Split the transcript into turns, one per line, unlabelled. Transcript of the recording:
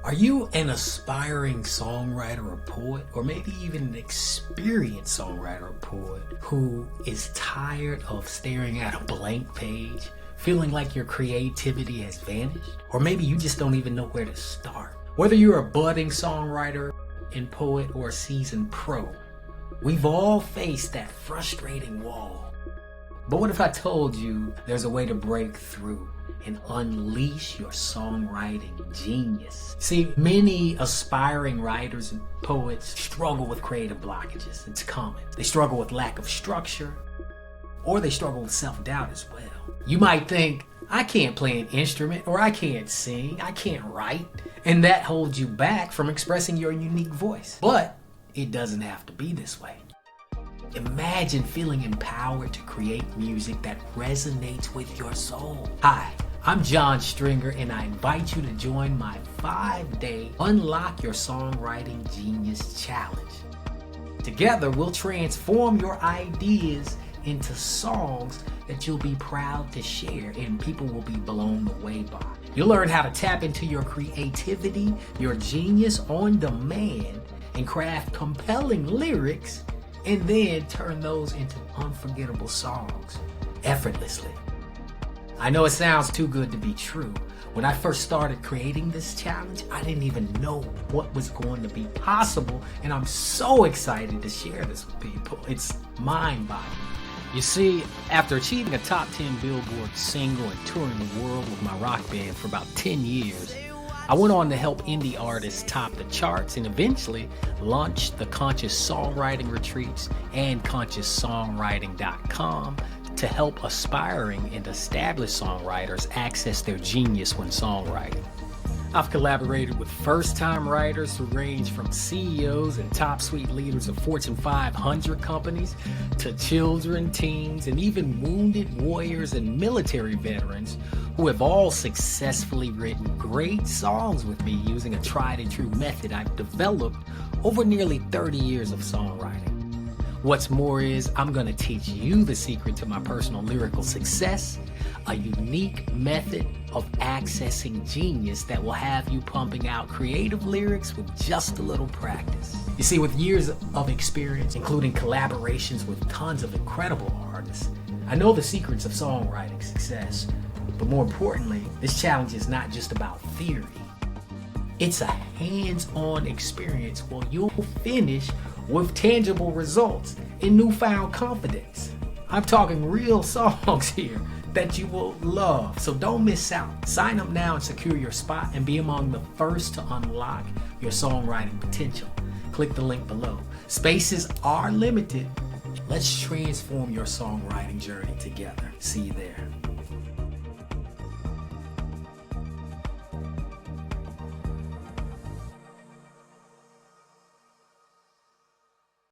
Are you an aspiring songwriter or poet, or maybe even an experienced songwriter or poet who is tired of staring at a blank page, feeling like your creativity has vanished? Or maybe you just don't even know where to start. Whether you're a budding songwriter and poet or a seasoned pro, we've all faced that frustrating wall. But what if I told you there's a way to break through and unleash your songwriting genius? See, many aspiring writers and poets struggle with creative blockages. It's common. They struggle with lack of structure, or they struggle with self-doubt as well. You might think, I can't play an instrument, or I can't sing, I can't write, and that holds you back from expressing your unique voice. But it doesn't have to be this way. Imagine feeling empowered to create music that resonates with your soul. Hi, I'm John Stringer, and I invite you to join my 5-day Unlock Your Songwriting Genius Challenge. Together, we'll transform your ideas into songs that you'll be proud to share and people will be blown away by. You'll learn how to tap into your creativity, your genius on demand, and craft compelling lyrics, and then turn those into unforgettable songs effortlessly. I know it sounds too good to be true. When I first started creating this challenge, I didn't even know what was going to be possible, and I'm so excited to share this with people. It's mind-boggling. You see, after achieving a top 10 Billboard single and touring the world with my rock band for about 10 years, I went on to help indie artists top the charts and eventually launched the Conscious Songwriting Retreats and ConsciousSongwriting.com to help aspiring and established songwriters access their genius when songwriting. I've collaborated with first-time writers who range from CEOs and top suite leaders of Fortune 500 companies to children, teens, and even wounded warriors and military veterans who have all successfully written great songs with me using a tried-and-true method I've developed over nearly 30 years of songwriting. What's more is I'm going to teach you the secret to my personal lyrical success, a unique method of accessing genius that will have you pumping out creative lyrics with just a little practice. You see, with years of experience, including collaborations with tons of incredible artists, I know the secrets of songwriting success. But more importantly, this challenge is not just about theory. It's a hands-on experience where you'll finish with tangible results and newfound confidence. I'm talking real songs here that you will love, so don't miss out. Sign up now and secure your spot and be among the first to unlock your songwriting potential. Click the link below. Spaces are limited. Let's transform your songwriting journey together. See you there.